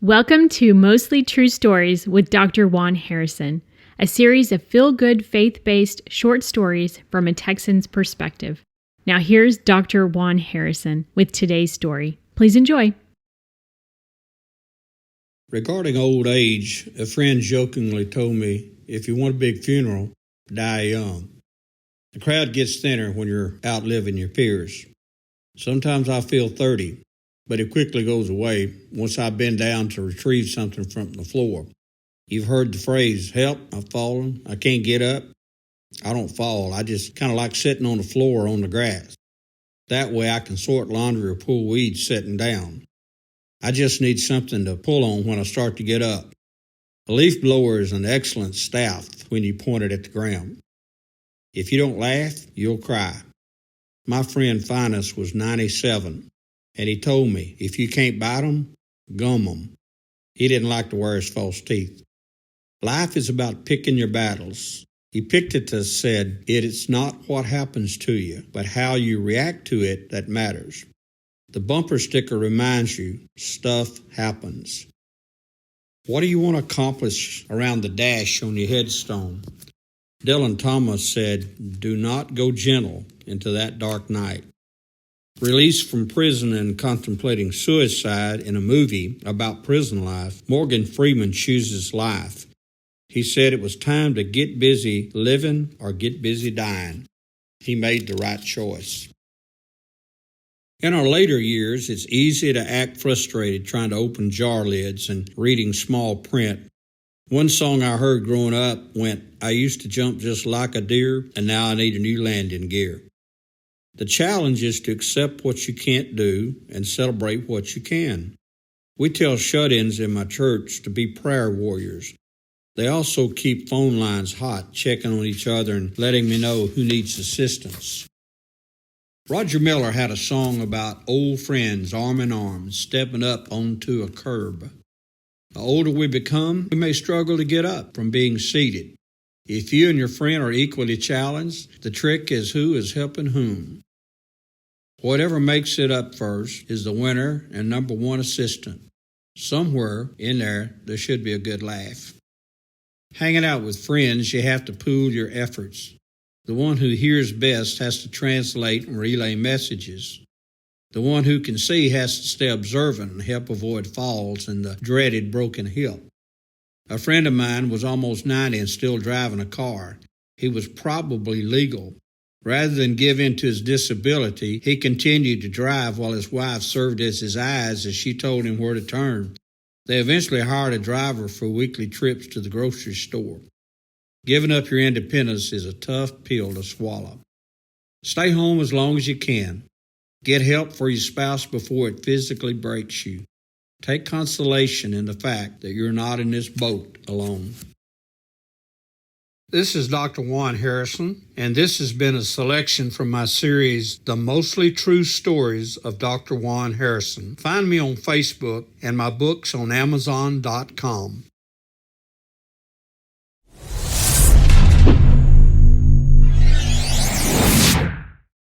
Welcome to Mostly True Stories with Dr. Juan Harrison, a series of feel-good, faith-based short stories from a Texan's perspective. Now here's Dr. Juan Harrison with today's story. Please enjoy. Regarding old age, a friend jokingly told me, if you want a big funeral, die young. The crowd gets thinner when you're outliving your peers. Sometimes I feel 30. But it quickly goes away once I bend down to retrieve something from the floor. You've heard the phrase, help, I've fallen, I can't get up. I don't fall, I just kind of like sitting on the floor or on the grass. That way I can sort laundry or pull weeds sitting down. I just need something to pull on when I start to get up. A leaf blower is an excellent staff when you point it at the ground. If you don't laugh, you'll cry. My friend Finus was 97. And he told me, if you can't bite 'em, gum 'em. He didn't like to wear his false teeth. Life is about picking your battles. Epictetus said, it's not what happens to you, but how you react to it that matters. The bumper sticker reminds you, stuff happens. What do you want to accomplish around the dash on your headstone? Dylan Thomas said, do not go gentle into that dark night. Released from prison and contemplating suicide in a movie about prison life, Morgan Freeman chooses life. He said it was time to get busy living or get busy dying. He made the right choice. In our later years, it's easy to act frustrated trying to open jar lids and reading small print. One song I heard growing up went, I used to jump just like a deer, and now I need a new landing gear. The challenge is to accept what you can't do and celebrate what you can. We tell shut-ins in my church to be prayer warriors. They also keep phone lines hot, checking on each other and letting me know who needs assistance. Roger Miller had a song about old friends arm in arm stepping up onto a curb. The older we become, we may struggle to get up from being seated. If you and your friend are equally challenged, the trick is who is helping whom. Whatever makes it up first is the winner and number one assistant. Somewhere in there should be a good laugh. Hanging out with friends, you have to pool your efforts. The one who hears best has to translate and relay messages. The one who can see has to stay observant and help avoid falls and the dreaded broken hip. A friend of mine was almost 90 and still driving a car. He was probably legal. Rather than give in to his disability, he continued to drive while his wife served as his eyes as she told him where to turn. They eventually hired a driver for weekly trips to the grocery store. Giving up your independence is a tough pill to swallow. Stay home as long as you can. Get help for your spouse before it physically breaks you. Take consolation in the fact that you're not in this boat alone. This is Dr. Juan Harrison, and this has been a selection from my series, The Mostly True Stories of Dr. Juan Harrison. Find me on Facebook and my books on Amazon.com.